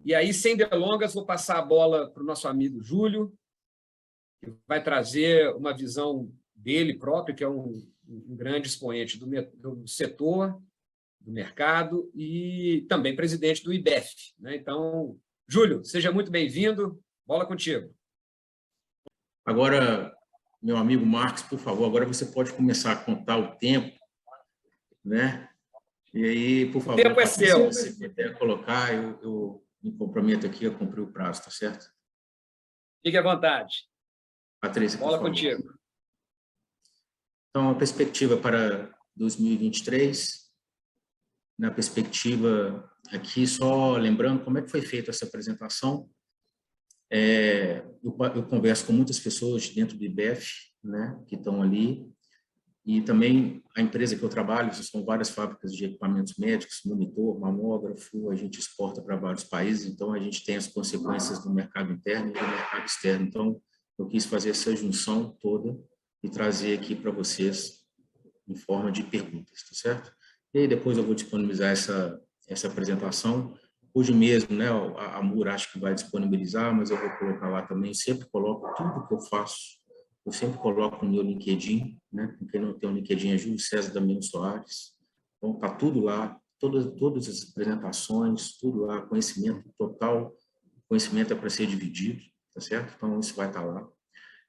E aí, sem delongas, vou passar a bola para o nosso amigo Júlio, que vai trazer uma visão dele próprio, que é um grande expoente do setor, do mercado, e também presidente do IBEF, né? Então, Júlio, seja muito bem-vindo. Bola contigo. Agora, meu amigo Marcos, por favor, agora você pode começar a contar o tempo, né? E aí, por favor, o tempo é seu. Se você puder colocar, eu me comprometo aqui a cumprir o prazo, tá certo? Fique à vontade. Patrícia, por Bola favor. contigo. Então, a perspectiva para 2023, na perspectiva aqui, só lembrando como é que foi feita essa apresentação. Eu converso com muitas pessoas dentro do IBEF, né, que estão ali, e também a empresa que eu trabalho, são várias fábricas de equipamentos médicos, monitor, mamógrafo, a gente exporta para vários países, então a gente tem as consequências do mercado interno e do mercado externo. Então, eu quis fazer essa junção toda e trazer aqui para vocês em forma de perguntas, tá certo? E aí depois eu vou disponibilizar essa apresentação. Hoje mesmo, né, a Mur acho que vai disponibilizar, mas eu vou colocar lá também, eu sempre coloco tudo que eu faço, eu sempre coloco no meu LinkedIn, né? Quem não tem o LinkedIn é Júlio César Damião Soares. Então, tá tudo lá, todas as apresentações, tudo lá, conhecimento total, conhecimento é para ser dividido, tá certo? Então, isso vai estar lá.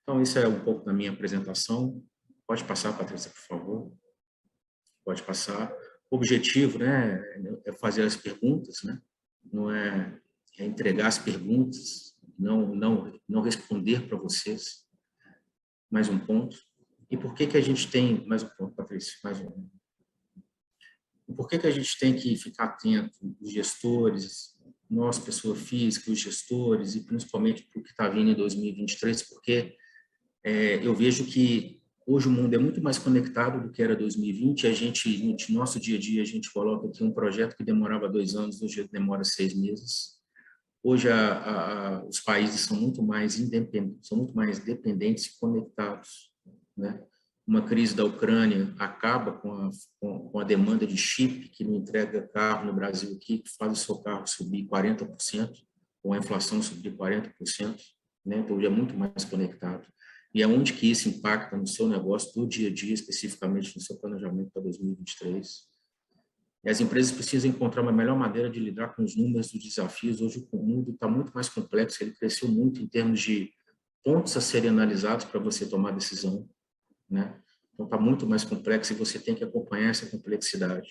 Então, isso é um pouco da minha apresentação. Pode passar, Patrícia, por favor. Pode passar. O objetivo, né, é fazer as perguntas, né? Não é entregar as perguntas, não responder para vocês. Mais um ponto. E por que a gente tem... Mais um ponto, Patrícia, mais um. E por que a gente tem que ficar atento, os gestores, nós, pessoa física, os gestores, e principalmente para o que está vindo em 2023, porque eu vejo que hoje o mundo é muito mais conectado do que era 2020. A gente, no nosso dia a dia, a gente coloca aqui um projeto que demorava 2 anos, hoje demora 6 meses. Hoje os países são muito mais independentes, são muito mais dependentes e conectados, né? Uma crise da Ucrânia acaba com a demanda de chip, que não entrega carro no Brasil aqui, que faz o seu carro subir 40%, ou a inflação subir 40%, né? Então, hoje é muito mais conectado. E aonde que isso impacta no seu negócio do dia a dia, especificamente no seu planejamento para 2023? E as empresas precisam encontrar uma melhor maneira de lidar com os números dos desafios. Hoje o mundo está muito mais complexo, ele cresceu muito em termos de pontos a serem analisados para você tomar decisão, né? Então está muito mais complexo e você tem que acompanhar essa complexidade.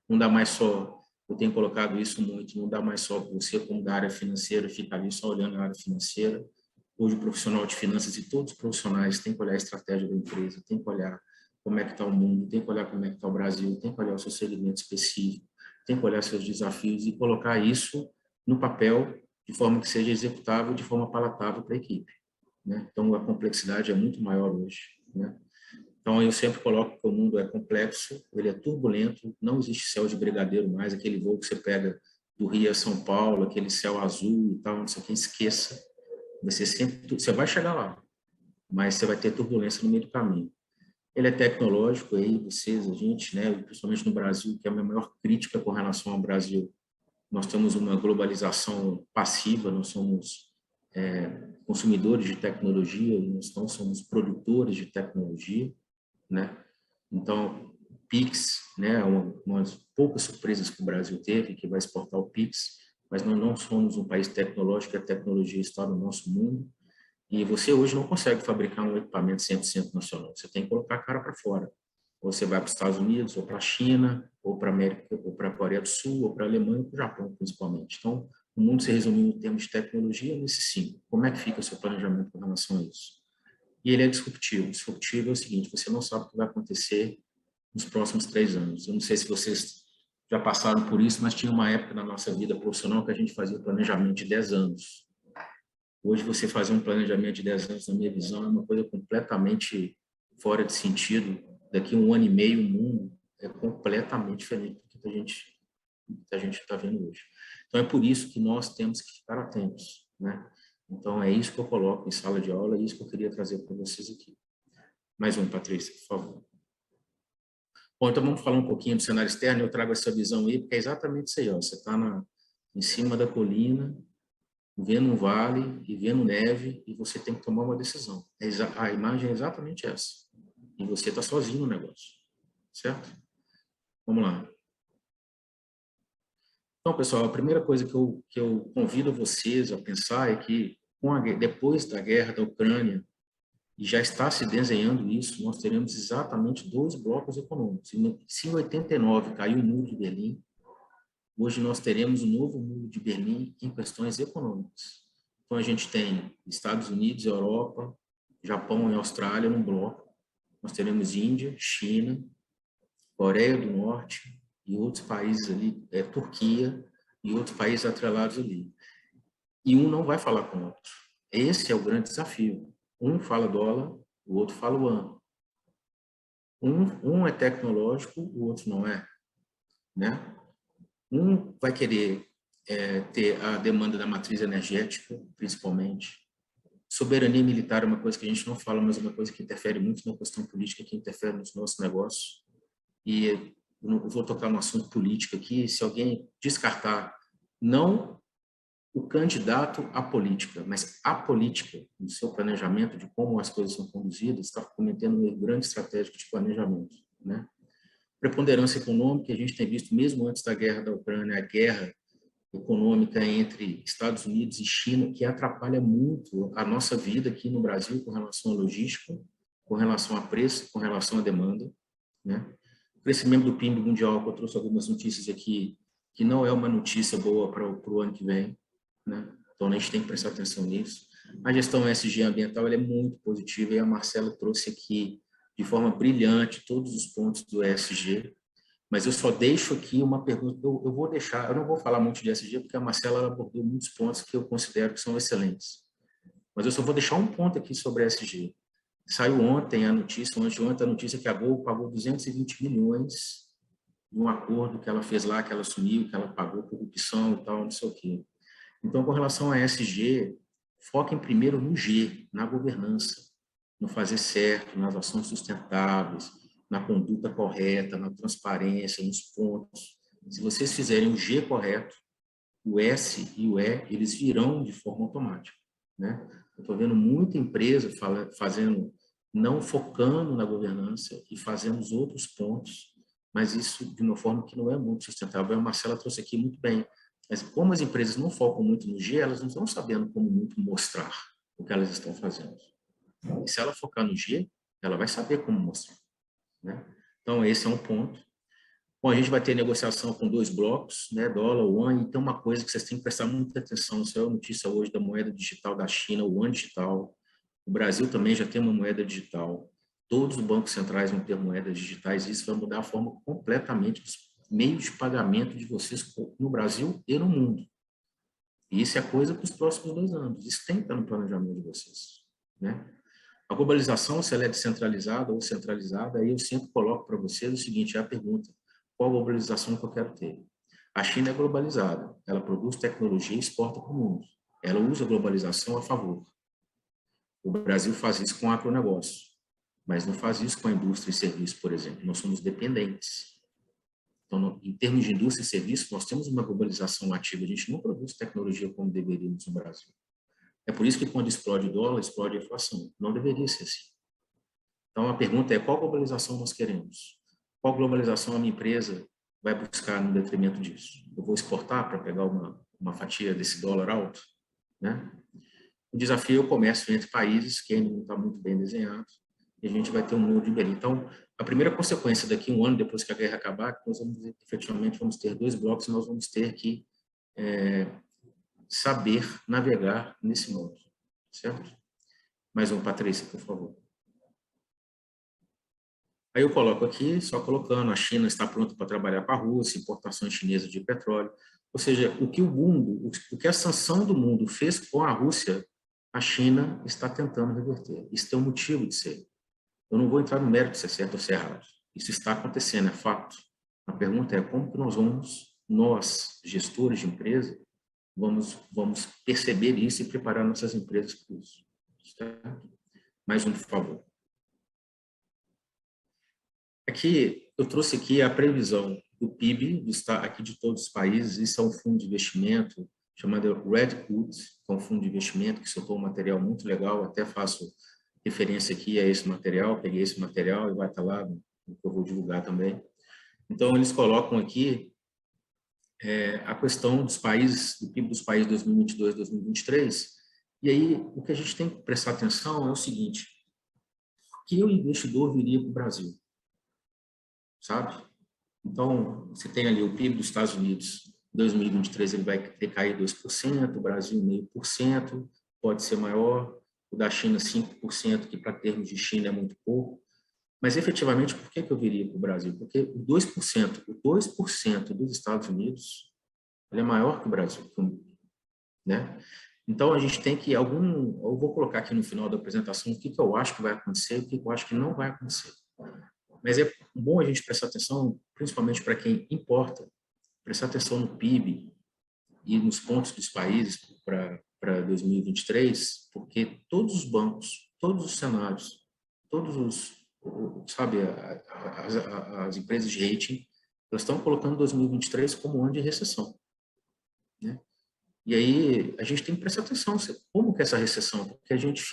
Não dá mais só, eu tenho colocado isso muito, não dá mais só você como da área financeira ficar ali só olhando a área financeira. Hoje o profissional de finanças e todos os profissionais têm que olhar a estratégia da empresa, têm que olhar como é que está o mundo, tem que olhar como é que está o Brasil, tem que olhar o seu segmento específico, tem que olhar seus desafios e colocar isso no papel de forma que seja executável, de forma palatável para a equipe, né? Então, a complexidade é muito maior hoje, né? Então, eu sempre coloco que o mundo é complexo, ele é turbulento, não existe céu de brigadeiro mais, aquele voo que você pega do Rio a São Paulo, aquele céu azul e tal, não sei o que, esqueça. Você vai chegar lá, mas você vai ter turbulência no meio do caminho. Ele é tecnológico, aí vocês, a gente, né, principalmente no Brasil, que é a minha maior crítica com relação ao Brasil. Nós temos uma globalização passiva, nós somos consumidores de tecnologia, nós não somos produtores de tecnologia, né? Então, Pix, né, uma das poucas surpresas que o Brasil teve, que vai exportar o Pix, mas nós não somos um país tecnológico, a tecnologia está no nosso mundo. E você hoje não consegue fabricar um equipamento 100% nacional. Você tem que colocar a cara para fora. Ou você vai para os Estados Unidos, ou para a China, ou para a América, ou para a Coreia do Sul, ou para a Alemanha, ou para o Japão, principalmente. Então, o mundo se resumiu em termos de tecnologia nesse 5. Como é que fica o seu planejamento com relação a isso? E ele é disruptivo. Disruptivo é o seguinte, você não sabe o que vai acontecer nos próximos 3 anos. Eu não sei se vocês já passaram por isso, mas tinha uma época na nossa vida profissional que a gente fazia planejamento de 10 anos. Hoje, você fazer um planejamento de 10 anos, na minha visão, é uma coisa completamente fora de sentido. Daqui a 1 ano e meio, o mundo é completamente diferente do que a gente está vendo hoje. Então, é por isso que nós temos que ficar atentos, né? Então, é isso que eu coloco em sala de aula, é isso que eu queria trazer para vocês aqui. Mais um, Patrícia, por favor. Bom, então vamos falar um pouquinho do cenário externo. Eu trago essa visão aí, porque é exatamente isso aí, ó. Você está em cima da colina, vendo um vale e vendo neve, e você tem que tomar uma decisão. A imagem é exatamente essa. E você está sozinho no negócio, certo? Vamos lá. Então, pessoal, a primeira coisa que eu convido vocês a pensar é que, depois da guerra da Ucrânia, e já está se desenhando isso, nós teremos exatamente 2 blocos econômicos. Se em 89 caiu o Muro de Berlim, hoje nós teremos um novo Muro de Berlim em questões econômicas. Então, a gente tem Estados Unidos, Europa, Japão e Austrália num bloco. Nós teremos Índia, China, Coreia do Norte e outros países ali, Turquia e outros países atrelados ali. E um não vai falar com o outro. Esse é o grande desafio. Um fala dólar, o outro fala yuan. Um é tecnológico, o outro não é, né? Um vai querer ter a demanda da matriz energética, principalmente. Soberania militar é uma coisa que a gente não fala, mas é uma coisa que interfere muito na questão política, que interfere nos nossos negócios. E eu vou tocar no assunto político aqui. Se alguém descartar, não o candidato à política, mas a política, no seu planejamento de como as coisas são conduzidas, está cometendo um grande estratégico de planejamento, né? Preponderância econômica, a gente tem visto, mesmo antes da guerra da Ucrânia, a guerra econômica entre Estados Unidos e China, que atrapalha muito a nossa vida aqui no Brasil com relação à logística, com relação a preço, com relação à demanda, né? O crescimento do PIB mundial, que eu trouxe algumas notícias aqui, que não é uma notícia boa para o ano que vem, né? Então, a gente tem que prestar atenção nisso. A gestão ESG ambiental ela é muito positiva, e a Marcela trouxe aqui, de forma brilhante, todos os pontos do ESG, mas eu só deixo aqui uma pergunta, eu vou deixar, eu não vou falar muito de ESG, porque a Marcela ela abordou muitos pontos que eu considero que são excelentes, mas eu só vou deixar um ponto aqui sobre ESG. Saiu ontem a notícia, ontem a notícia que a Gol pagou 220 milhões num acordo que ela fez lá, que ela assumiu, que ela pagou corrupção e tal, não sei o quê. Então, com relação a ESG, foquem primeiro no G, na governança, no fazer certo, nas ações sustentáveis, na conduta correta, na transparência, nos pontos. Se vocês fizerem o G correto, o S e o E, eles virão de forma automática, né? Eu estou vendo muita empresa fazendo, não focando na governança e fazendo os outros pontos, mas isso de uma forma que não é muito sustentável. A Marcela trouxe aqui muito bem. Mas como as empresas não focam muito no G, elas não estão sabendo como muito mostrar o que elas estão fazendo. E se ela focar no G, ela vai saber como mostrar, né? Então, esse é um ponto. Bom, a gente vai ter negociação com 2 blocos, né, dólar, yuan, e tem uma coisa que vocês têm que prestar muita atenção. Saiu a notícia hoje da moeda digital da China, o yuan digital. O Brasil também já tem uma moeda digital. Todos os bancos centrais vão ter moedas digitais, e isso vai mudar a forma completamente dos meios de pagamento de vocês no Brasil e no mundo. E isso é coisa para os próximos 2 anos. Isso tem que estar no planejamento de vocês, né? A globalização, se ela é descentralizada ou centralizada, aí eu sempre coloco para vocês o seguinte, é a pergunta: qual globalização que eu quero ter? A China é globalizada, ela produz tecnologia e exporta para o mundo. Ela usa a globalização a favor. O Brasil faz isso com o agronegócio, mas não faz isso com a indústria e serviço, por exemplo. Nós somos dependentes. Então, em termos de indústria e serviço, nós temos uma globalização ativa. A gente não produz tecnologia como deveríamos no Brasil. É por isso que quando explode o dólar, explode a inflação. Não deveria ser assim. Então, a pergunta é: qual globalização nós queremos? Qual globalização a minha empresa vai buscar no detrimento disso? Eu vou exportar para pegar uma fatia desse dólar alto, né? O desafio é o comércio entre países, que ainda não está muito bem desenhado, e a gente vai ter um muro de Berlim. Então, a primeira consequência daqui a 1 ano, depois que a guerra acabar, que nós efetivamente vamos ter 2 blocos, e nós vamos ter que saber navegar nesse mundo, certo? Mais um, Patrícia, por favor. Aí eu coloco aqui, só colocando, a China está pronta para trabalhar com a Rússia, importações chinesas de petróleo. Ou seja, o que a sanção do mundo fez com a Rússia, a China está tentando reverter. Isso tem um motivo de ser. Eu não vou entrar no mérito se é certo ou se é errado. Isso está acontecendo, é fato. A pergunta é: como que nós, gestores de empresa, vamos perceber isso e preparar nossas empresas para isso? Certo? Mais um, por favor. Aqui, eu trouxe aqui a previsão do PIB aqui de todos os países. Isso é um fundo de investimento chamado Redwood, que é um fundo de investimento que soltou um material muito legal. Até faço referência aqui a esse material, peguei esse material e vai estar lá, que eu vou divulgar também. Então, eles colocam aqui a questão dos países, do PIB dos países 2022 e 2023, e aí o que a gente tem que prestar atenção é o seguinte: que o investidor viria para o Brasil, sabe? Então, você tem ali o PIB dos Estados Unidos, em 2023 ele vai decair 2%, o Brasil 0,5%, pode ser maior, o da China 5%, que para termos de China é muito pouco. Mas, efetivamente, por que eu viria para o Brasil? Porque o 2% dos Estados Unidos ele é maior que o Brasil, né? Então, a gente tem que eu vou colocar aqui no final da apresentação o que eu acho que vai acontecer e o que eu acho que não vai acontecer. Mas é bom a gente prestar atenção, principalmente para quem importa, prestar atenção no PIB e nos pontos dos países para 2023, porque todos os bancos, todos os cenários, sabe, as empresas de rating, elas estão colocando 2023 como um ano de recessão, né? E aí a gente tem que prestar atenção, como que é essa recessão? Porque a gente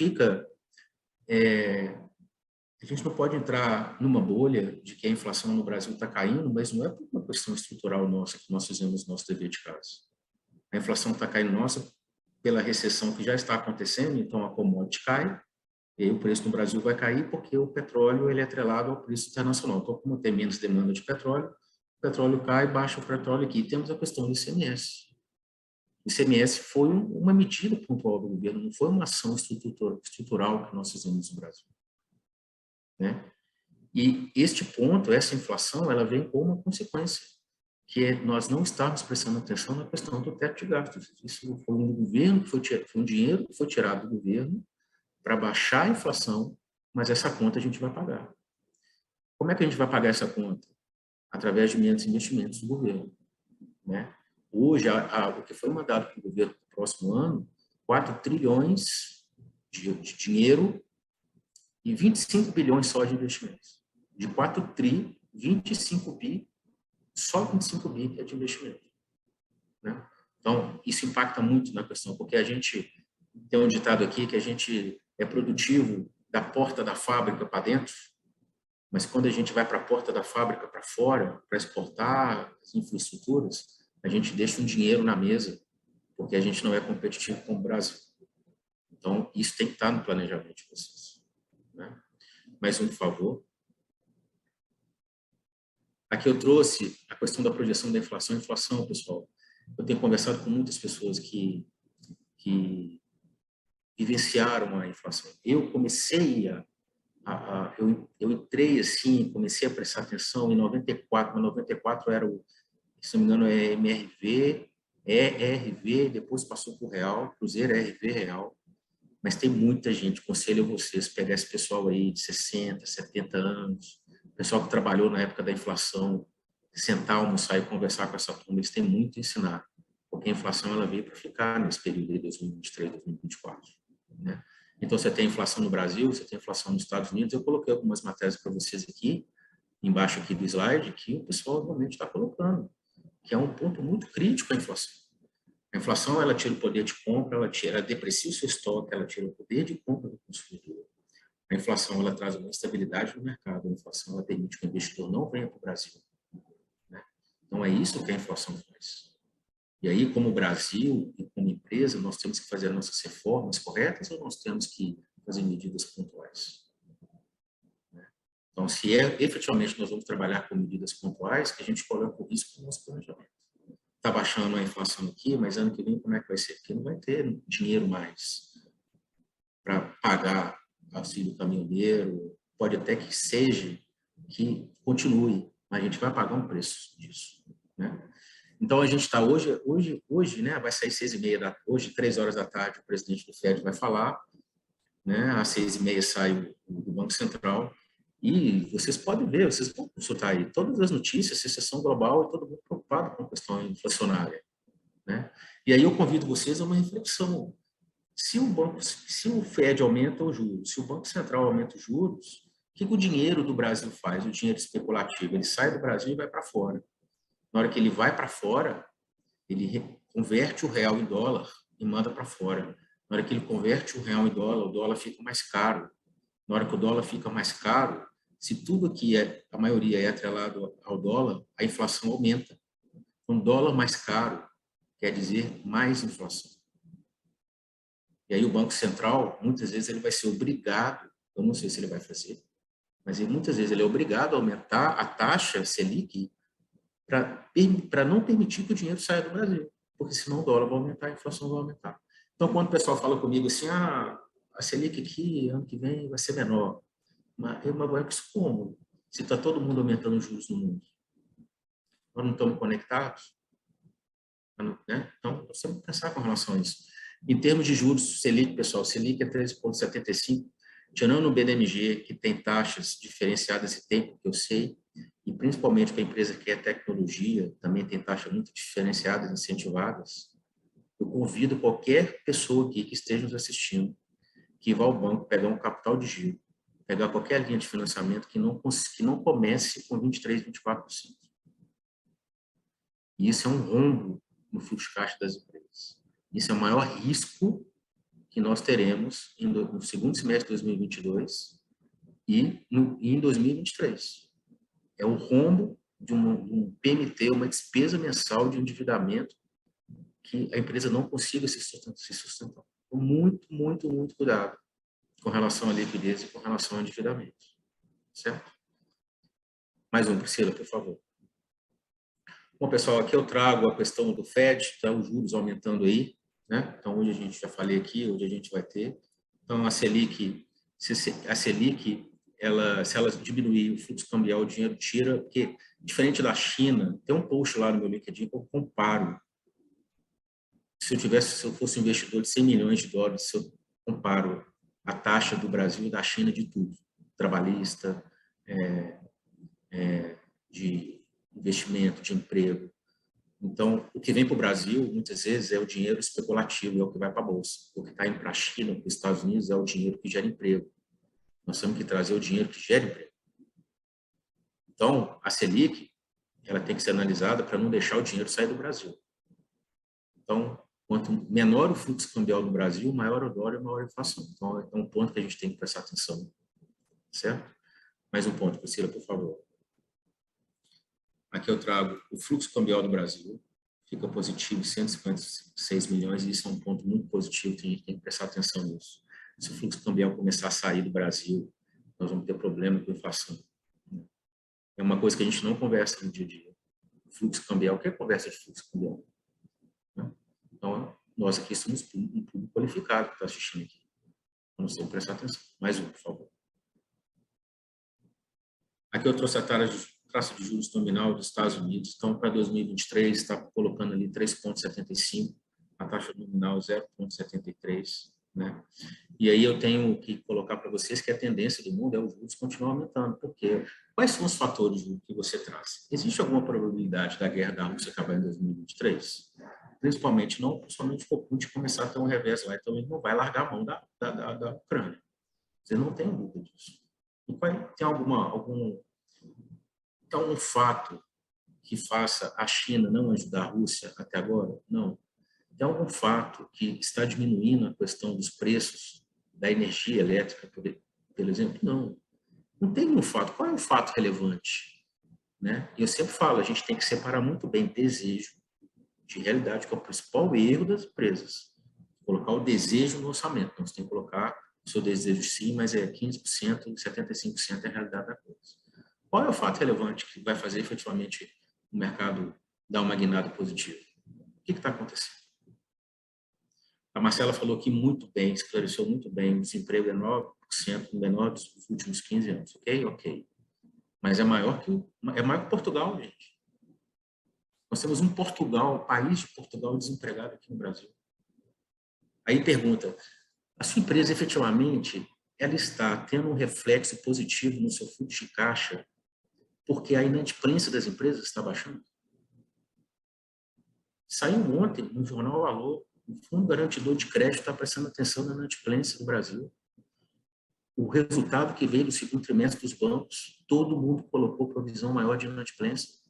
a gente não pode entrar numa bolha de que a inflação no Brasil está caindo, mas não é por uma questão estrutural nossa que nós fizemos nosso dever de casa. A inflação está caindo nossa pela recessão que já está acontecendo, então a commodity cai, e aí o preço no Brasil vai cair porque o petróleo ele é atrelado ao preço internacional. Então, como tem menos demanda de petróleo, o petróleo cai, baixa o petróleo aqui. E temos a questão do ICMS. O ICMS foi uma medida pontual do governo, não foi uma ação estrutural que nós fizemos no Brasil, né? E este ponto, essa inflação, ela vem com uma consequência, que é nós não estarmos prestando atenção na questão do teto de gastos. Isso foi um governo, foi um dinheiro que foi tirado do governo para baixar a inflação, mas essa conta a gente vai pagar. Como é que a gente vai pagar essa conta? Através de menos investimentos do governo, né? Hoje, o que foi mandado para o governo no próximo ano, 4 trilhões de dinheiro e 25 bilhões só de investimentos. De 4 tri, 25 bi, só 25 bi que é de investimento, né? Então, isso impacta muito na questão, porque a gente tem um ditado aqui que a gente é produtivo da porta da fábrica para dentro, mas quando a gente vai para a porta da fábrica para fora, para exportar as infraestruturas, a gente deixa um dinheiro na mesa, porque a gente não é competitivo com o Brasil. Então, isso tem que estar no planejamento de vocês, né? Mais um, por favor. Aqui eu trouxe a questão da projeção da inflação. Inflação, pessoal, eu tenho conversado com muitas pessoas que vivenciaram a inflação. Eu comecei eu entrei assim, comecei a prestar atenção em 94, mas 94 era se não me engano, é MRV, ERV, depois passou por Real, Cruzeiro, RV, Real. Mas tem muita gente, aconselho a vocês, pegar esse pessoal aí de 60, 70 anos, pessoal que trabalhou na época da inflação, sentar, almoçar e conversar com essa turma, eles têm muito a ensinar, porque a inflação ela veio para ficar nesse período de 2023, 2024, né? Então, você tem inflação no Brasil, você tem inflação nos Estados Unidos, eu coloquei algumas matérias para vocês aqui, embaixo aqui do slide, que o pessoal realmente está colocando, que é um ponto muito crítico a inflação. A inflação, ela tira o poder de compra, ela deprecia o seu estoque, ela tira o poder de compra do consumidor. A inflação, ela traz uma instabilidade no mercado, a inflação, ela permite que o investidor não venha para o Brasil, né? Então, é isso que a inflação faz. E aí, como Brasil e como empresa, nós temos que fazer as nossas reformas corretas ou nós temos que fazer medidas pontuais? Então, se efetivamente nós vamos trabalhar com medidas pontuais, que a gente coloca o risco no nosso planejamento. Está baixando a inflação aqui, mas ano que vem como é que vai ser? Porque não vai ter dinheiro mais para pagar auxílio caminhoneiro, pode até que seja que continue, mas a gente vai pagar um preço disso, né? Então, a gente está hoje, né, vai sair 6h30, hoje, 3 horas da tarde, o presidente do FED vai falar, né, às 6h30 sai o Banco Central, e vocês podem ver, vocês vão consultar aí todas as notícias, recessão global, e todo mundo preocupado com a questão inflacionária, né? E aí eu convido vocês a uma reflexão. Se o FED aumenta os juros, se o Banco Central aumenta os juros, o que o dinheiro do Brasil faz? O dinheiro especulativo, ele sai do Brasil e vai para fora. Na hora que ele vai para fora, ele converte o real em dólar e manda para fora. Na hora que ele converte o real em dólar, o dólar fica mais caro. Na hora que o dólar fica mais caro, se tudo aqui, a maioria é atrelado ao dólar, a inflação aumenta. Um dólar mais caro quer dizer mais inflação. E aí o Banco Central, muitas vezes, ele vai ser obrigado, eu não sei se ele vai fazer, mas muitas vezes ele é obrigado a aumentar a taxa Selic para não permitir que o dinheiro saia do Brasil, porque senão o dólar vai aumentar, a inflação vai aumentar. Então, quando o pessoal fala comigo assim, a Selic aqui, ano que vem, vai ser menor. Mas como? Se está todo mundo aumentando os juros no mundo. Nós não estamos conectados? Né? Então, nós temos que pensar com relação a isso. Em termos de juros, Selic, pessoal, Selic é 13,75, tirando o BDMG, que tem taxas diferenciadas e tempo, que eu sei, e principalmente para a empresa que é tecnologia, também tem taxas muito diferenciadas, incentivadas. Eu convido qualquer pessoa aqui que esteja nos assistindo, que vá ao banco pegar um capital de giro, pegar qualquer linha de financiamento que não comece com 23%, 24%. E isso é um rombo no fluxo de caixa das empresas. Isso é o maior risco que nós teremos no segundo semestre de 2022 e em 2023. É o rombo de um PMT, uma despesa mensal de endividamento que a empresa não consiga se sustentar. Então, muito, muito, muito cuidado com relação à liquidez e com relação ao endividamento. Certo? Mais um, Priscila, por favor. Bom, pessoal, aqui eu trago a questão do FED, os juros aumentando aí, né? Então, hoje a gente já falei aqui, hoje a gente vai ter. Então, a Selic, se ela diminuir o fluxo cambial, o dinheiro tira, porque, diferente da China, tem um post lá no meu LinkedIn que eu comparo. Se eu fosse um investidor de 100 milhões de dólares, se eu comparo a taxa do Brasil e da China de tudo, trabalhista, de investimento, de emprego. Então, o que vem para o Brasil, muitas vezes, é o dinheiro especulativo, é o que vai para a Bolsa. O que está indo para a China, para os Estados Unidos, é o dinheiro que gera emprego. Nós temos que trazer o dinheiro que gera emprego. Então, a Selic, ela tem que ser analisada para não deixar o dinheiro sair do Brasil. Então, quanto menor o fluxo cambial do Brasil, maior o dólar e maior a inflação. Então, é um ponto que a gente tem que prestar atenção. Certo? Mais um ponto, Priscila, por favor. Aqui eu trago o fluxo cambial do Brasil, fica positivo, 156 milhões, e isso é um ponto muito positivo, que a gente tem que prestar atenção nisso. Se o fluxo cambial começar a sair do Brasil, nós vamos ter problema com a inflação. É uma coisa que a gente não conversa no dia a dia. O fluxo cambial, o que é conversa de fluxo cambial? Então, nós aqui somos um público qualificado que está assistindo aqui. Então, nós temos que prestar atenção. Mais um, por favor. Aqui eu trouxe a taxa de juros nominal dos Estados Unidos. Então, para 2023, está colocando ali 3,75, a taxa nominal 0,73, né? E aí eu tenho que colocar para vocês que a tendência do mundo é os juros continuar aumentando. Por quê? Quais são os fatores que você traz? Existe alguma probabilidade da guerra da Rússia acabar em 2023? Principalmente não somente o Putin começar a ter um revés lá, então ele não vai largar a mão da Ucrânia. Você não tem dúvida disso. E tem então, um fato que faça a China não ajudar a Rússia até agora? Não. Tem algum fato que está diminuindo a questão dos preços da energia elétrica, por exemplo? Não. Não tem um fato. Qual é o fato relevante? Né? E eu sempre falo, a gente tem que separar muito bem desejo de realidade, que é o principal erro das empresas. Colocar o desejo no orçamento. Então, você tem que colocar o seu desejo sim, mas é 15% e 75% é a realidade da coisa. Qual é o fato relevante que vai fazer efetivamente o mercado dar uma guinada positiva? O que está acontecendo? A Marcela falou aqui muito bem, esclareceu muito bem, o desemprego é 9% menor dos últimos 15 anos, ok? Ok. Mas é maior que Portugal, gente. Nós temos um país de Portugal desempregado aqui no Brasil. Aí pergunta, a sua empresa efetivamente ela está tendo um reflexo positivo no seu fluxo de caixa porque a inadimplência das empresas está baixando? Saiu ontem no jornal Valor, o Fundo Garantidor de Crédito está prestando atenção na inadimplência do Brasil. O resultado que veio do segundo trimestre dos bancos, todo mundo colocou provisão maior de inadimplência.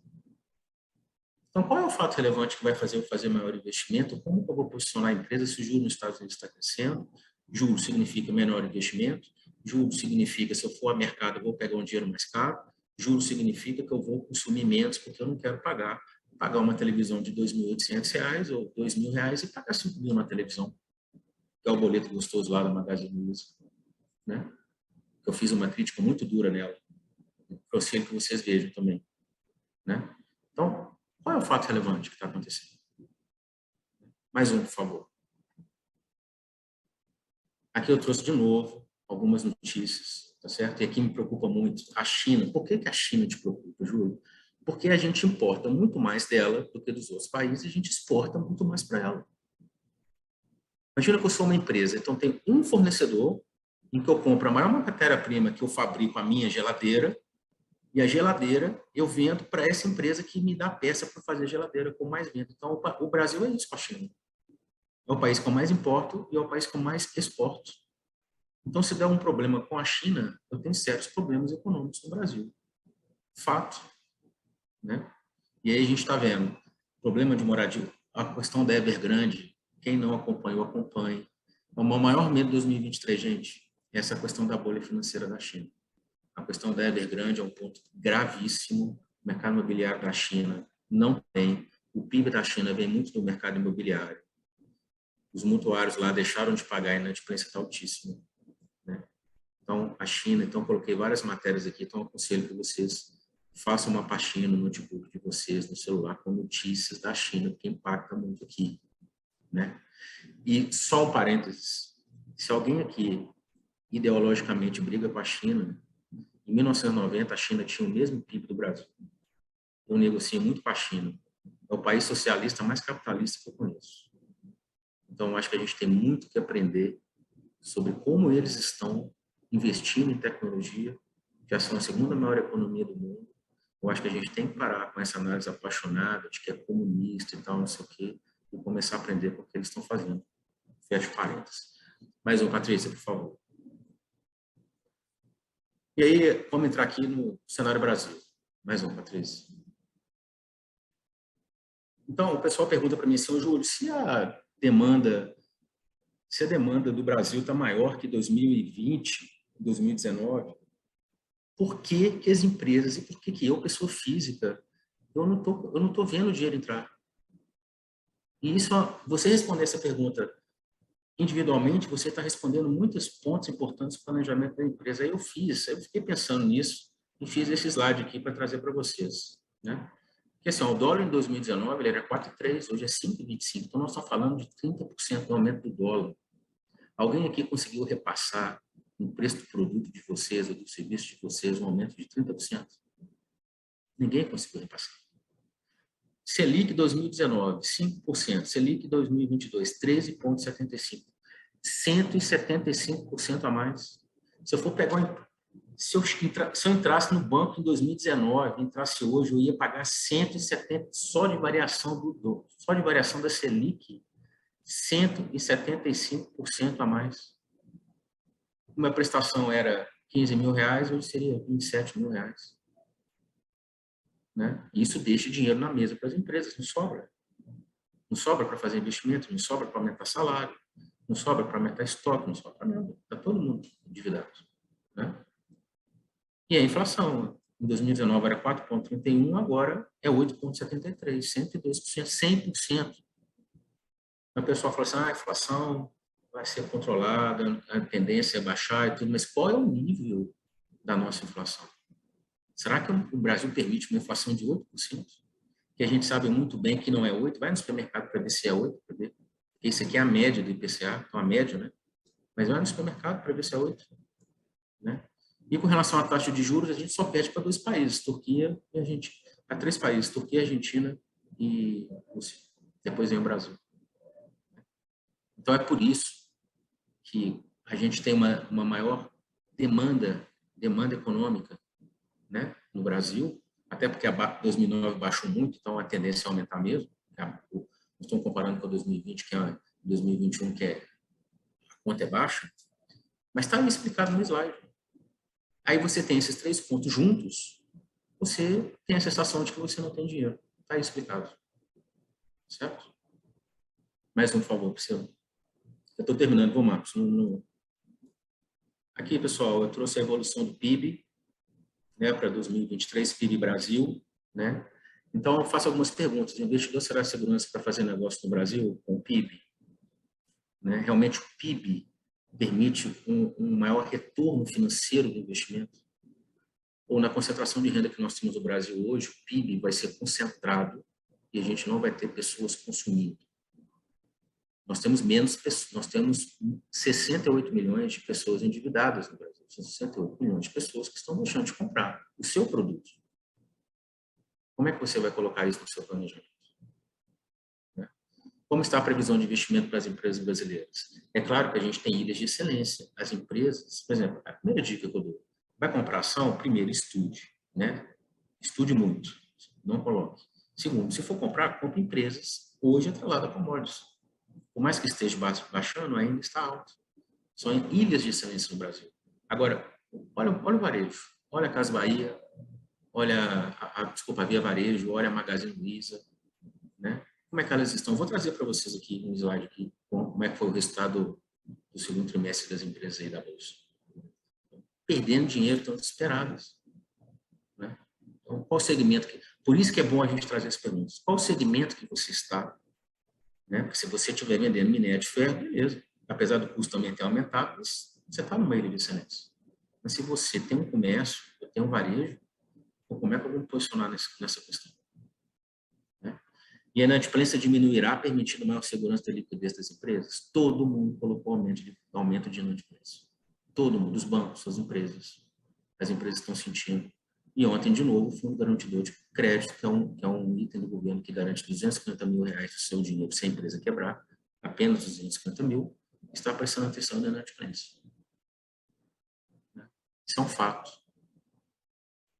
Então, qual é o fato relevante que vai fazer eu fazer maior investimento? Como que eu vou posicionar a empresa se o juro nos Estados Unidos está crescendo? Juro significa menor investimento. Juro significa, se eu for ao mercado, eu vou pegar um dinheiro mais caro. Juro significa que eu vou consumir menos, porque eu não quero pagar uma televisão de R$ 2.800 ou R$ 2.000 e pagar R$ 5.000 numa televisão, que é o boleto gostoso lá da Magazine Luiza, né? Eu fiz uma crítica muito dura nela. Conselho que vocês vejam também, né? Então, qual é o fato relevante que está acontecendo? Mais um, por favor. Aqui eu trouxe de novo algumas notícias, tá certo? E aqui me preocupa muito a China. Por que a China te preocupa, Júlio? Porque a gente importa muito mais dela do que dos outros países e a gente exporta muito mais para ela. Imagina que eu sou uma empresa, então tem um fornecedor em que eu compro a maior matéria-prima que eu fabrico a minha geladeira, e a geladeira eu vendo para essa empresa que me dá peça para fazer a geladeira com mais venda. Então, o Brasil é isso com a China. É o país que eu mais importo e é o país que eu mais exporto. Então, se der um problema com a China, eu tenho sérios problemas econômicos no Brasil. Fato. Né? E aí a gente está vendo problema de moradia, a questão da Evergrande, quem não acompanhou, acompanhe. O meu maior medo de 2023, gente, é essa questão da bolha financeira da China. A questão da Evergrande é um ponto gravíssimo. O mercado imobiliário da China não tem. O PIB da China vem muito do mercado imobiliário. Os mutuários lá deixaram de pagar e a inadimplência está altíssima. Né? Então, a China, então coloquei várias matérias aqui, então aconselho que vocês façam uma pastinha no notebook de vocês, no celular, com notícias da China, que impacta muito aqui. Né? E só um parênteses, se alguém aqui ideologicamente briga com a China, em 1990 a China tinha o mesmo PIB do Brasil. Eu negocio muito com a China. É o país socialista mais capitalista que eu conheço. Então, acho que a gente tem muito que aprender sobre como eles estão investindo em tecnologia, já são a segunda maior economia do mundo. Eu acho que a gente tem que parar com essa análise apaixonada de que é comunista e tal, não sei o quê, e começar a aprender com o que eles estão fazendo. Fecha parênteses. Mais um, Patrícia, por favor. E aí, vamos entrar aqui no cenário Brasil. Mais um, Patrícia. Então, o pessoal pergunta para mim assim, Júlio, se a demanda do Brasil está maior que 2020, 2019, por que que as empresas e por que que eu, pessoa física, eu não tô vendo o dinheiro entrar? E isso, você responder essa pergunta individualmente, você está respondendo muitos pontos importantes do planejamento da empresa. Aí eu fiquei pensando nisso e fiz esse slide aqui para trazer para vocês, né? Porque assim, o dólar em 2019 ele era 4,3, hoje é 5,25. Então nós estamos falando de 30% do aumento do dólar. Alguém aqui conseguiu repassar no preço do produto de vocês ou do serviço de vocês um aumento de 30%? Ninguém conseguiu repassar. Selic 2019, 5%. Selic 2022, 13,75%. 175% a mais. Se eu for pegar, se eu entrasse no banco em 2019, entrasse hoje, eu ia pagar 170 só de variação da Selic, 175% a mais. Uma prestação era R$15.000, hoje seria R$27.000. Né? Isso deixa dinheiro na mesa para as empresas, não sobra. Não sobra para fazer investimento, não sobra para aumentar salário, não sobra para aumentar estoque, não sobra para nada. Está todo mundo endividado. Né? E a inflação, em 2019 era 4,31, agora é 8,73, 102%, 100%. A pessoa fala assim, a inflação vai ser controlada, a tendência é baixar e tudo, mas qual é o nível da nossa inflação? Será que o Brasil permite uma inflação de 8%? Que a gente sabe muito bem que não é 8%, vai no supermercado para ver se é 8%, porque isso aqui é a média do IPCA, então a média, né? Mas vai no supermercado para ver se é 8%. Né? E com relação à taxa de juros, a gente só pede para 2 países, Turquia e Argentina. Para 3 países, Turquia, Argentina e Rússia. Depois vem o Brasil. Então é por isso que a gente tem uma maior demanda econômica, né, no Brasil, até porque a 2009 baixou muito, então a tendência é aumentar mesmo. Nós estamos comparando com 2020, que é 2021, que a conta é baixa, mas está explicado no slide. Aí você tem esses 3 pontos juntos, você tem a sensação de que você não tem dinheiro. Está explicado. certo? Mais um favor, Priscila. Eu estou terminando, vou, Marcos. Aqui, pessoal, eu trouxe a evolução do PIB, né, para 2023, PIB Brasil, né? Então, eu faço algumas perguntas. O investidor será segurança para fazer negócio no Brasil com o PIB? Né? Realmente, o PIB permite um maior retorno financeiro do investimento? Ou na concentração de renda que nós temos no Brasil hoje, o PIB vai ser concentrado e a gente não vai ter pessoas consumindo. Nós temos 68 milhões de pessoas endividadas no Brasil. 68 milhões de pessoas que estão deixando de comprar o seu produto. Como é que você vai colocar isso no seu planejamento? Como está a previsão de investimento para as empresas brasileiras? É claro que a gente tem ilhas de excelência. As empresas, por exemplo, a primeira dica que eu dou, vai comprar ação? Primeiro, estude, né? Estude muito, não coloque. Segundo, se for comprar, compre empresas hoje atreladas a commodities. Por mais que esteja baixando, ainda está alto. São ilhas de excelência no Brasil. Agora, olha o varejo, olha a Casa Bahia, olha a Via Varejo, olha a Magazine Luiza, né? Como é que elas estão? Vou trazer para vocês aqui um slide aqui, como é que foi o resultado do segundo trimestre das empresas aí da Bolsa. Perdendo dinheiro, estão desesperadas, né? Então, qual segmento por isso que é bom a gente trazer as perguntas. Qual segmento que você está? Né? Porque se você estiver vendendo minério de ferro, beleza. Apesar do custo também ter aumentado, você está numa ilha de excelência. Mas se você tem um comércio, tem um varejo, como é que eu vou me posicionar nessa questão? Né? E a inadimplência diminuirá, permitindo maior segurança da liquidez das empresas? Todo mundo colocou aumento de inadimplência. Todo mundo, os bancos, as empresas estão sentindo. E ontem, de novo, o Fundo Garantidor de Crédito, que é um item do governo que garante R$250 mil do seu dinheiro se a empresa quebrar, apenas 250 mil, está prestando atenção na inadimplência. Isso é um fato.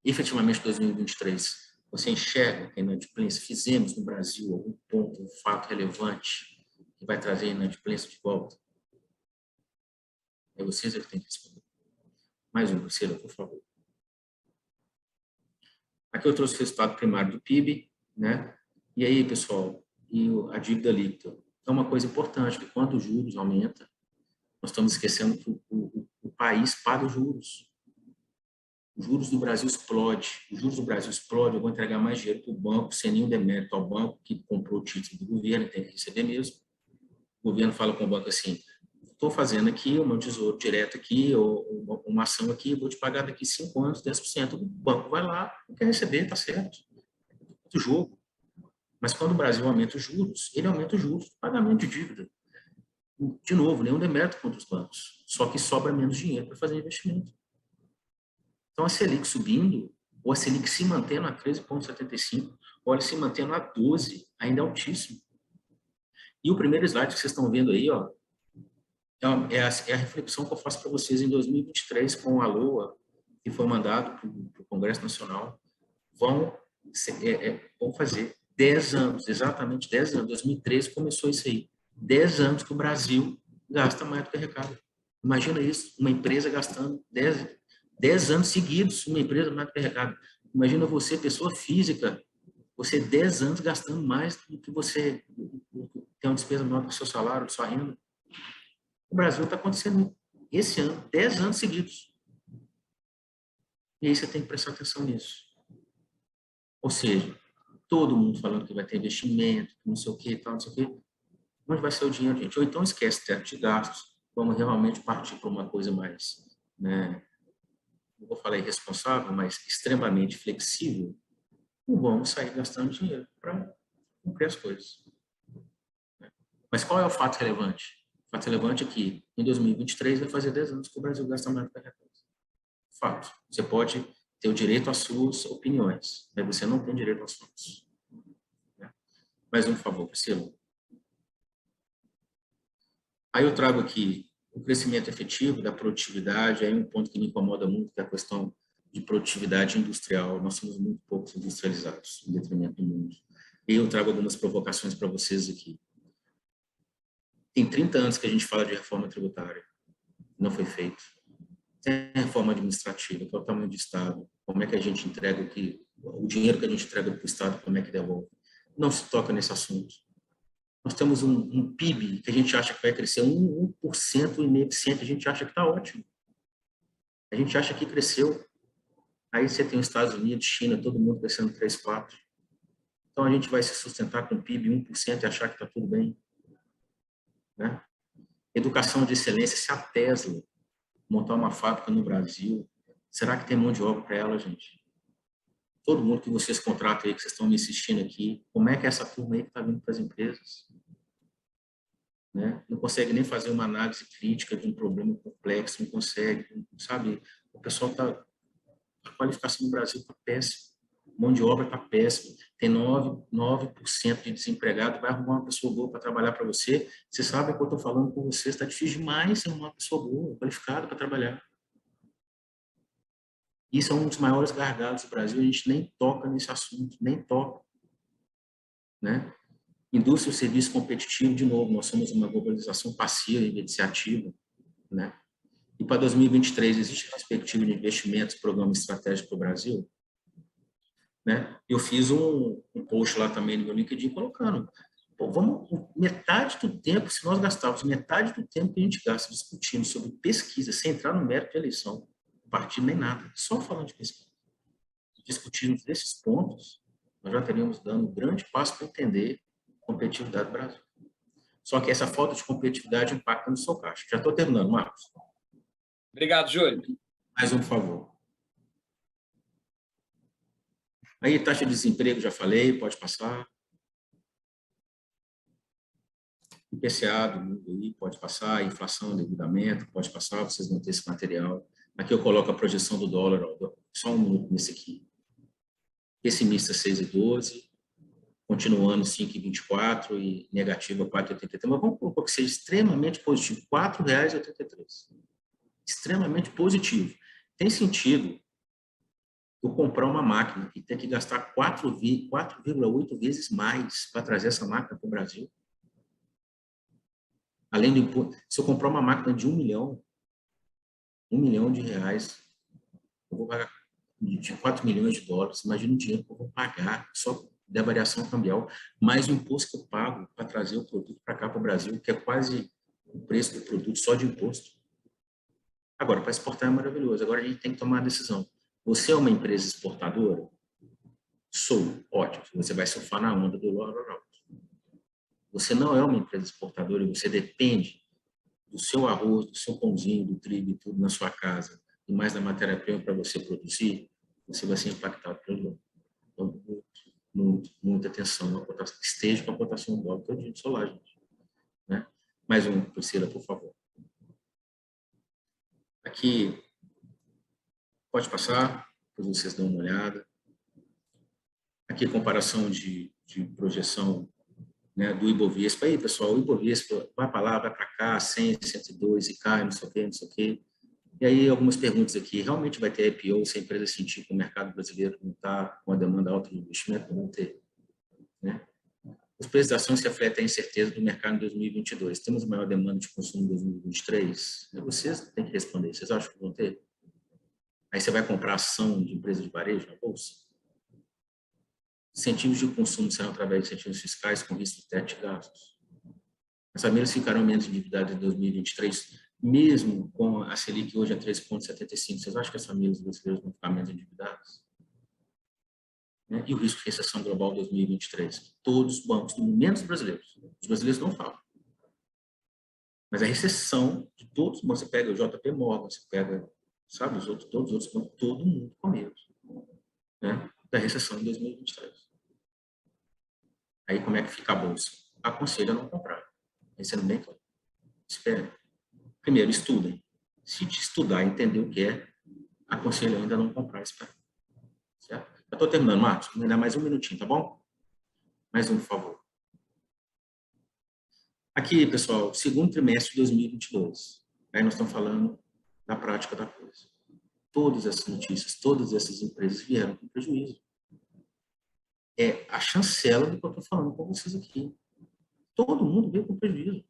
Efetivamente, 2023, você enxerga que a inadimplência, fizemos no Brasil algum ponto, um fato relevante que vai trazer a inadimplência de volta? É vocês que têm que responder. Mais um, Priscila, por favor. Aqui eu trouxe o resultado primário do PIB, né? E aí, pessoal, a dívida líquida. É uma coisa importante, que quando os juros aumentam, nós estamos esquecendo que o país paga os juros. Os juros do Brasil explodem. Os juros do Brasil explodem, eu vou entregar mais dinheiro para o banco, sem nenhum demérito ao banco que comprou o título do governo, tem que receber mesmo. O governo fala com o banco assim, estou fazendo aqui o meu tesouro direto aqui, ou uma ação aqui, vou te pagar daqui 5 anos, 10%. O banco vai lá, não quer receber, está certo. É o jogo. Mas quando o Brasil aumenta os juros, ele aumenta os juros do pagamento de dívida. De novo, nenhum demérito contra os bancos, só que sobra menos dinheiro para fazer investimento. Então, a Selic subindo, ou a Selic se mantendo a 13,75, ou ela se mantendo a 12, ainda é altíssimo. E o primeiro slide que vocês estão vendo aí, ó, é a reflexão que eu faço para vocês em 2023 com a LOA, que foi mandado para o Congresso Nacional. Vão fazer 10 anos, exatamente 10 anos. 2013 começou isso aí. 10 anos que o Brasil gasta mais do que arrecada. Imagina isso, uma empresa gastando 10 anos seguidos, uma empresa mais do que arrecada. Imagina você, pessoa física, você 10 anos gastando mais do que você tem uma despesa menor do seu salário, da sua renda. O Brasil está acontecendo esse ano, 10 anos seguidos. E aí você tem que prestar atenção nisso. Ou seja, todo mundo falando que vai ter investimento, não sei o que, tal, não sei o que. Onde vai ser o dinheiro, gente? Ou então esquece teto de gastos, vamos realmente partir para uma coisa mais, né, não vou falar irresponsável, mas extremamente flexível, não vamos sair gastando dinheiro para cumprir as coisas. Mas qual é o fato relevante? O fato relevante é que em 2023 vai fazer 10 anos que o Brasil gasta mais do que arrecada. Fato. Você pode ter o direito às suas opiniões, mas você não tem direito às suas. Mais um favor, Priscila. Aí eu trago aqui o crescimento efetivo da produtividade, aí um ponto que me incomoda muito, que é a questão de produtividade industrial. Nós somos muito poucos industrializados, em detrimento do mundo. E eu trago algumas provocações para vocês aqui. Tem 30 anos que a gente fala de reforma tributária. Não foi feito. Tem reforma administrativa, que é o tamanho do Estado. Como é que a gente entrega o dinheiro que a gente entrega para o Estado, como é que devolve? Não se toca nesse assunto. Nós temos um PIB que a gente acha que vai crescer 1,5%, a gente acha que está ótimo. A gente acha que cresceu. Aí você tem os Estados Unidos, China, todo mundo crescendo 3, 4. Então a gente vai se sustentar com PIB 1% e achar que está tudo bem. Né? Educação de excelência, se a Tesla montar uma fábrica no Brasil, será que tem mão de obra para ela, gente? Todo mundo que vocês contratam aí, que vocês estão me assistindo aqui, como é que é essa turma aí que está vindo para as empresas? Né? Não consegue nem fazer uma análise crítica de um problema complexo, não consegue, sabe? O pessoal está... A qualificação no Brasil está péssima. Mão de obra está péssima. Tem 9% de desempregado, vai arrumar uma pessoa boa para trabalhar para você. Você sabe que eu estou falando com você, está difícil demais arrumar uma pessoa boa, qualificada para trabalhar. Isso é um dos maiores gargalos do Brasil, a gente nem toca nesse assunto, nem toca. Né? Indústria e serviço competitivo, de novo, nós somos uma globalização passiva em vez de ser ativa. Né? E para 2023, existe perspectiva de investimentos, programa estratégico para o Brasil? Né? Eu fiz um post lá também no meu LinkedIn colocando, pô, vamos, metade do tempo, se nós gastarmos metade do tempo que a gente gasta discutindo sobre pesquisa, sem entrar no mérito de eleição, partido nem nada, só falando de pesquisa, discutindo esses pontos, nós já teríamos dando um grande passo para entender a competitividade do Brasil. Só que essa falta de competitividade impacta no seu caixa. Já estou terminando, Marcos. Obrigado, Júlio. Mais um favor. Aí, taxa de desemprego, já falei, pode passar. IPCA do mundo aí, pode passar. Inflação, endividamento, pode passar. Vocês vão ter esse material. Aqui eu coloco a projeção do dólar, ó, só um minuto nesse aqui. Pessimista 6,12, continuando 5,24 e negativa 4,83. Mas vamos colocar que seja extremamente positivo, R$ 4,83. Extremamente positivo. Tem sentido eu comprar uma máquina e ter que gastar 4,8 vezes mais para trazer essa máquina para o Brasil. Além do imposto, se eu comprar uma máquina de 1 milhão de reais, eu vou pagar de 4 milhões de dólares. Imagina o dinheiro que eu vou pagar só da variação cambial, mais o imposto que eu pago para trazer o produto para cá para o Brasil, que é quase o preço do produto só de imposto. Agora, para exportar é maravilhoso. Agora a gente tem que tomar a decisão. Você é uma empresa exportadora? Sou. Ótimo. Você vai surfar na onda do dólar alto. Você não é uma empresa exportadora e você depende do seu arroz, do seu pãozinho, do trigo e tudo na sua casa, e mais da matéria-prima para você produzir, você vai ser impactado pelo dólar. Então, muita atenção na cotação. Esteja com a cotação do dólar todo dia de solar, gente. Né? Mais um, Priscila, por favor. Aqui, pode passar, depois vocês dão uma olhada. Aqui, comparação de projeção, né, do Ibovespa. Aí, pessoal, o Ibovespa vai para lá, vai para cá, 100, 102 e cai, não sei o quê, não sei o quê. E aí, algumas perguntas aqui. Realmente vai ter IPO se a empresa sentir que o mercado brasileiro não está com a demanda alta de investimento? Não ter. Né? Os preços da ação se refletem a incerteza do mercado em 2022. Temos maior demanda de consumo em 2023? Vocês têm que responder. Vocês acham que vão ter? Aí você vai comprar ação de empresa de varejo na bolsa? Incentivos de consumo serão através de incentivos fiscais com risco de teto de gastos. As famílias ficarão menos endividadas em 2023, mesmo com a Selic hoje a 3,75. Vocês acham que as famílias brasileiras vão ficar menos endividadas? E o risco de recessão global 2023? Todos os bancos do mundo, menos os brasileiros. Os brasileiros não falam. Mas a recessão de todos, você pega o JP Morgan, você pega, sabe, todos os outros bancos, todo mundo com medo, né, da recessão em 2023. Aí como é que fica a bolsa? Aconselho a não comprar. Pensando bem claro. Espere. Primeiro, estudem. Se estudar e entender o que é, aconselho ainda a não comprar. Espere. Certo? Já estou terminando, Marcos. Vou dar mais um minutinho, tá bom? Mais um, por favor. Aqui, pessoal, segundo trimestre de 2022. Aí nós estamos falando da prática da coisa. Todas essas notícias, todas essas empresas vieram com prejuízo. É a chancela do que eu estou falando com vocês aqui. Todo mundo veio com prejuízo.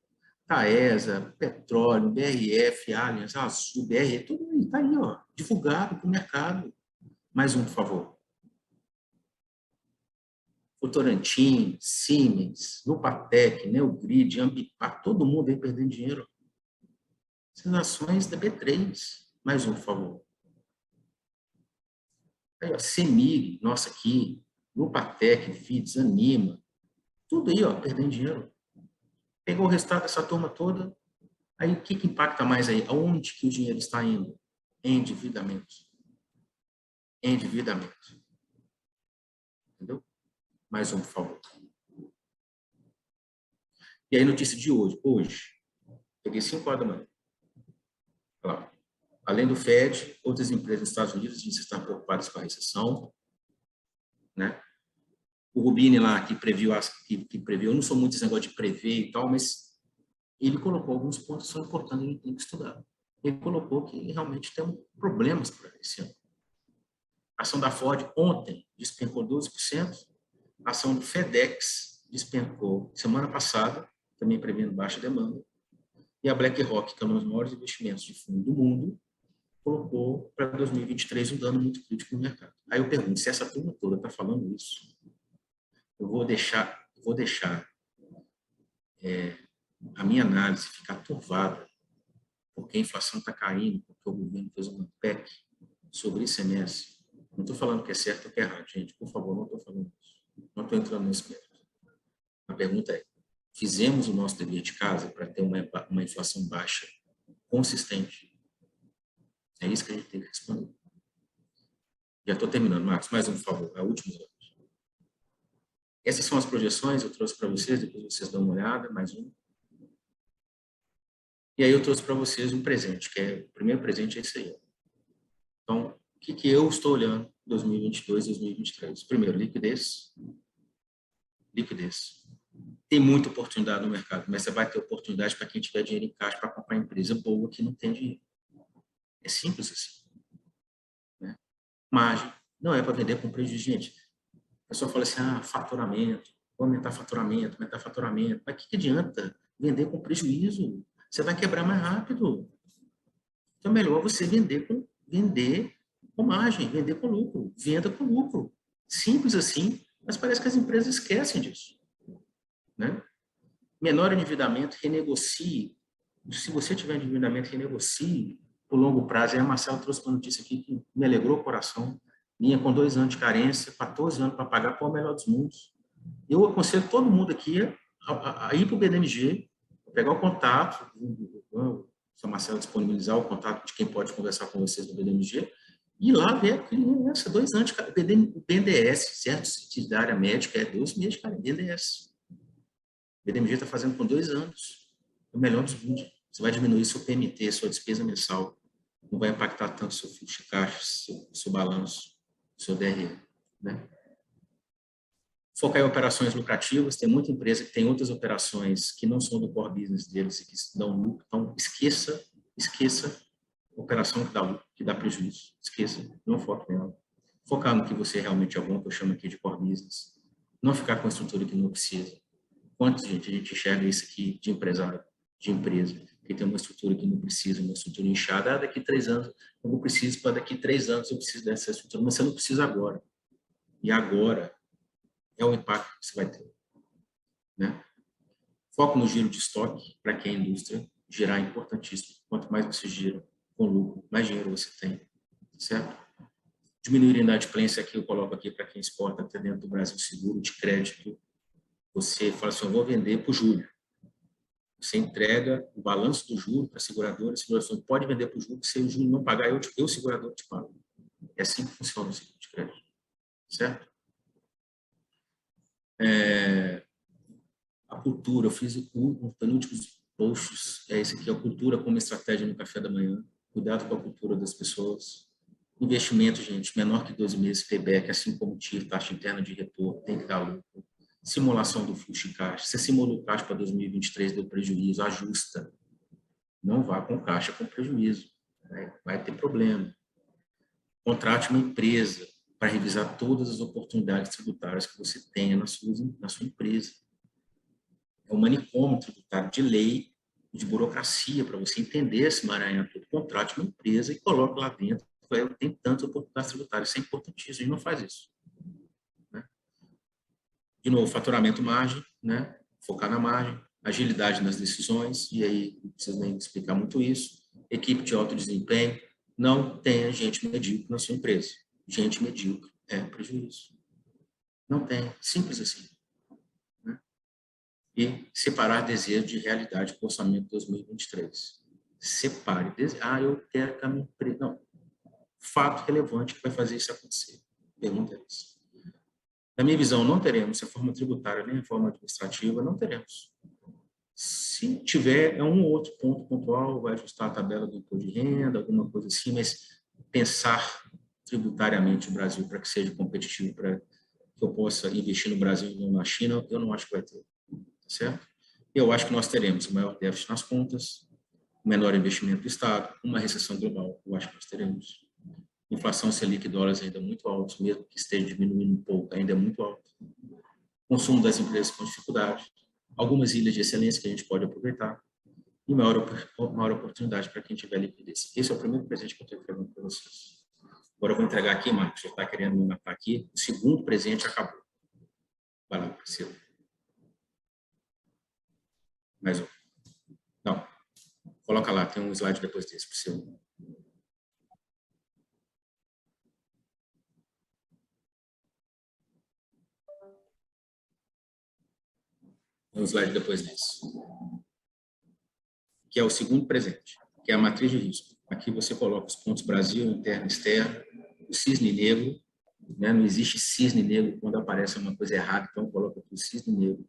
Taesa, Petróleo, BRF, Allianz, Azul, BR, tudo está aí, ó, divulgado para o mercado. Mais um, por favor. Votorantim, Siemens, Nupatec, Neogrid, Ambipar, todo mundo aí perdendo dinheiro. Essas ações da B3. Mais um, por favor. Aí, ó, Semig, nossa aqui, Nupatec, FIDS, Anima, tudo aí, ó, perdendo dinheiro. Pegou o resultado dessa turma toda, aí o que impacta mais aí? Aonde que o dinheiro está indo? Endividamento. Endividamento. Entendeu? Mais um, por favor. E aí, notícia de hoje. Hoje, peguei 5 horas da manhã. Olha lá. Além do Fed, outras empresas nos Estados Unidos dizem estar preocupadas com a recessão. Né? O Rubini lá, que previu, eu não sou muito esse negócio de prever e tal, mas ele colocou alguns pontos que são importantes, a gente tem que estudar. Ele colocou que realmente tem problemas para esse ano. A ação da Ford ontem despencou 12%, a ação do FedEx despencou semana passada, também prevendo baixa demanda, e a BlackRock, que é um dos maiores investimentos de fundo do mundo, colocou para 2023 um dano muito crítico no mercado. Aí eu pergunto, se essa turma toda está falando isso, eu vou deixar a minha análise ficar turvada, porque a inflação está caindo, porque o governo fez uma PEC sobre ICMS. Não estou falando que é certo ou que é errado, gente, por favor, não estou falando isso. Não estou entrando nesse mérito. A pergunta é, fizemos o nosso dever de casa para ter uma inflação baixa, consistente? É isso que a gente tem que responder. Já estou terminando, Marcos, mais um, por favor, é o último slide. Essas são as projeções, eu trouxe para vocês, depois vocês dão uma olhada, mais um. E aí eu trouxe para vocês um presente, que o primeiro presente é esse aí. Então, o que eu estou olhando 2022, 2023? Primeiro, liquidez. Liquidez. Tem muita oportunidade no mercado, mas você vai ter oportunidade para quem tiver dinheiro em caixa para comprar empresa boa que não tem dinheiro. É simples assim. Né? Margem. Não é para vender com prejuízo. Gente, a pessoa fala assim, faturamento, vou aumentar faturamento. Mas o que adianta vender com prejuízo? Você vai quebrar mais rápido. Então, é melhor você vender com margem, vender com lucro, venda com lucro. Simples assim, mas parece que as empresas esquecem disso. Né? Menor endividamento, renegocie. Se você tiver endividamento, renegocie por longo prazo. Aí a Marcela trouxe uma notícia aqui que me alegrou o coração. Vinha com 2 anos de carência, 14 anos para pagar, qual é o melhor dos mundos. Eu aconselho todo mundo aqui a ir para o BDMG, pegar o contato, se a Marcela disponibilizar o contato de quem pode conversar com vocês no BDMG, e lá ver a criança, 2 anos de BNDES, certo? De área médica, é 12 meses de carência, BNDES. O BDMG está fazendo com 2 anos. É o melhor dos mundos. Você vai diminuir seu PMT, sua despesa mensal. Não vai impactar tanto seu fluxo de caixa, seu balanço, seu DRE. Né? Focar em operações lucrativas. Tem muita empresa que tem outras operações que não são do core business deles e que dão lucro. Então, esqueça operação que dá prejuízo. Esqueça. Não foque nela. Focar no que você realmente é bom, que eu chamo aqui de core business. Não ficar com a estrutura que não precisa. Quantos, gente, a gente enxerga isso aqui de empresário, de empresa, que tem uma estrutura que não precisa, uma estrutura inchada, daqui 3 anos eu não preciso, para daqui 3 anos eu preciso dessa estrutura, mas você não precisa agora. E agora é o impacto que você vai ter. Né? Foco no giro de estoque, para quem é indústria, girar é importantíssimo. Quanto mais você gira com lucro, mais dinheiro você tem. Certo? Diminuir a inadimplência aqui, eu coloco aqui para quem exporta até dentro do Brasil seguro, de crédito. Você fala assim, eu vou vender para o júlio. Você entrega o balanço do juro para a seguradora pode vender para o juro, se o juro não pagar, eu segurador, te pago. É assim que funciona o seguro de crédito. Certo? A cultura, eu fiz um penúltimos posts, esse aqui, a cultura como estratégia no café da manhã. Cuidado com a cultura das pessoas. Investimento, gente, menor que 12 meses, payback, assim como TIR, taxa interna de retorno, tem que dar lucro. Simulação do fluxo de caixa. Você simulou o caixa para 2023, deu prejuízo, ajusta. Não vá com caixa com prejuízo. Né? Vai ter problema. Contrate uma empresa para revisar todas as oportunidades tributárias que você tenha na sua empresa. É um manicômio tributário de lei, de burocracia, para você entender esse emaranhado todo. Contrate uma empresa e coloque lá dentro. Tem tantas oportunidades tributárias. Isso é importantíssimo. A gente não faz isso. De novo, faturamento margem, né? Focar na margem, agilidade nas decisões, e aí não preciso nem explicar muito isso. Equipe de alto desempenho, não tenha gente medíocre na sua empresa. Gente medíocre é prejuízo. Não tem, simples assim. Né? E separar desejo de realidade para o orçamento de 2023. Separe. Eu quero que a minha empresa... Não. Fato relevante que vai fazer isso acontecer. Pergunta é essa. Na minha visão, não teremos reforma tributária nem reforma administrativa, não teremos. Se tiver, é um ou outro ponto pontual, vai ajustar a tabela do imposto de renda, alguma coisa assim, mas pensar tributariamente o Brasil para que seja competitivo, para que eu possa investir no Brasil e não na China, eu não acho que vai ter, certo? Eu acho que nós teremos o maior déficit nas contas, o menor investimento do Estado, uma recessão global, eu acho que nós teremos. Inflação Selic dólares ainda muito altos, mesmo que esteja diminuindo um pouco, ainda é muito alto. Consumo das empresas com dificuldade, algumas ilhas de excelência que a gente pode aproveitar e maior oportunidade para quem tiver liquidez. Esse é o primeiro presente que eu estou entregando para vocês. Agora eu vou entregar aqui, Marcos, já está querendo me matar aqui, o segundo presente acabou. Vai lá, Priscila. Mais um. Não, coloca lá, tem um slide depois desse, Priscila. Um slide depois desse. Que é o segundo presente, que é a matriz de risco. Aqui você coloca os pontos Brasil, interno, externo, o cisne negro, né? Não existe cisne negro quando aparece uma coisa errada, então eu coloco aqui o cisne negro,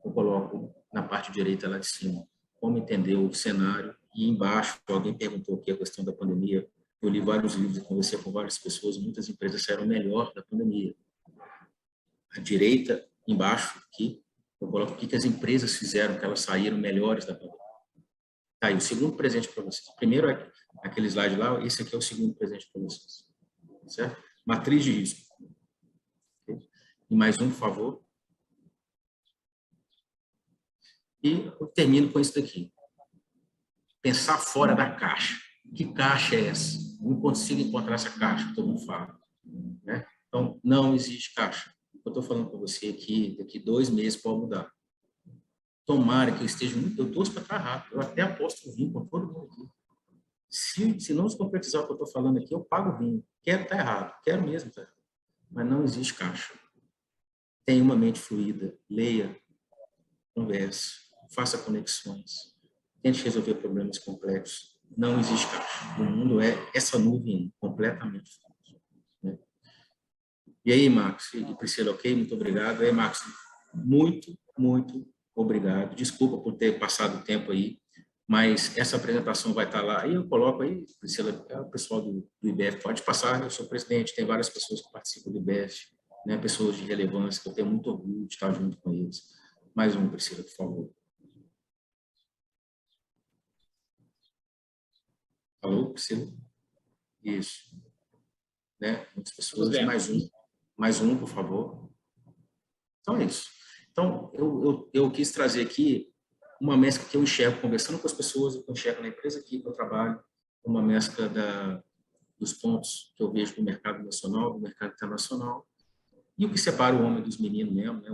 eu coloco na parte direita lá de cima, como entender o cenário, e embaixo, alguém perguntou aqui a questão da pandemia, eu li vários livros e conversei com várias pessoas, muitas empresas saíram melhor da pandemia. À direita, embaixo, aqui, eu coloco o que as empresas fizeram, que elas saíram melhores da pandemia. Tá aí, o segundo presente para vocês. O primeiro é aquele slide lá, esse aqui é o segundo presente para vocês. Certo? Matriz de risco. Okay? E mais um, por favor. E eu termino com isso daqui. Pensar fora da caixa. Que caixa é essa? Não consigo encontrar essa caixa que todo mundo fala. Né? Então, não existe caixa. Eu estou falando para você aqui, daqui 2 meses pode mudar. Tomara que eu esteja muito... Eu torço para estar rápido. Eu até aposto vinho com todo mundo aqui. Se não se concretizar o que eu estou falando aqui, eu pago o vinho. Quero estar errado. Quero mesmo estar errado. Mas não existe caixa. Tenha uma mente fluida. Leia. Converse. Faça conexões. Tente resolver problemas complexos. Não existe caixa. O mundo é essa nuvem completamente fluida. Né? E aí, Marcos e Priscila, ok? Muito obrigado. E aí, Marcos, muito, muito obrigado. Desculpa por ter passado o tempo aí, mas essa apresentação vai estar lá. Aí eu coloco aí, Priscila, o pessoal do IBF pode passar, eu sou presidente, tem várias pessoas que participam do IBF, né, pessoas de relevância, que eu tenho muito orgulho de estar junto com eles. Mais um, Priscila, por favor. Alô, Priscila? Isso. Né? Muitas pessoas, mais um, por favor. Então é isso. Então, eu quis trazer aqui uma mescla que eu enxergo, conversando com as pessoas, eu enxergo na empresa aqui que eu trabalho, uma mescla dos pontos que eu vejo do mercado nacional, do mercado internacional, e o que separa o homem dos meninos mesmo, né?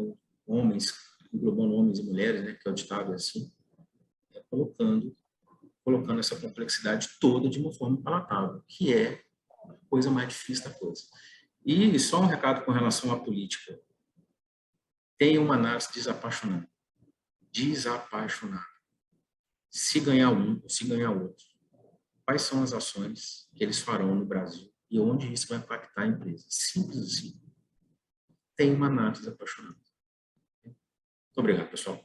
Homens, englobando homens e mulheres, né? Que é o ditado assim, colocando essa complexidade toda de uma forma palatável, que é a coisa mais difícil da coisa. E só um recado com relação à política. Tenha uma análise desapaixonada. Desapaixonada. Se ganhar um ou se ganhar outro. Quais são as ações que eles farão no Brasil e onde isso vai impactar a empresa? Simples assim. Tenha uma análise desapaixonada. Muito obrigado, pessoal.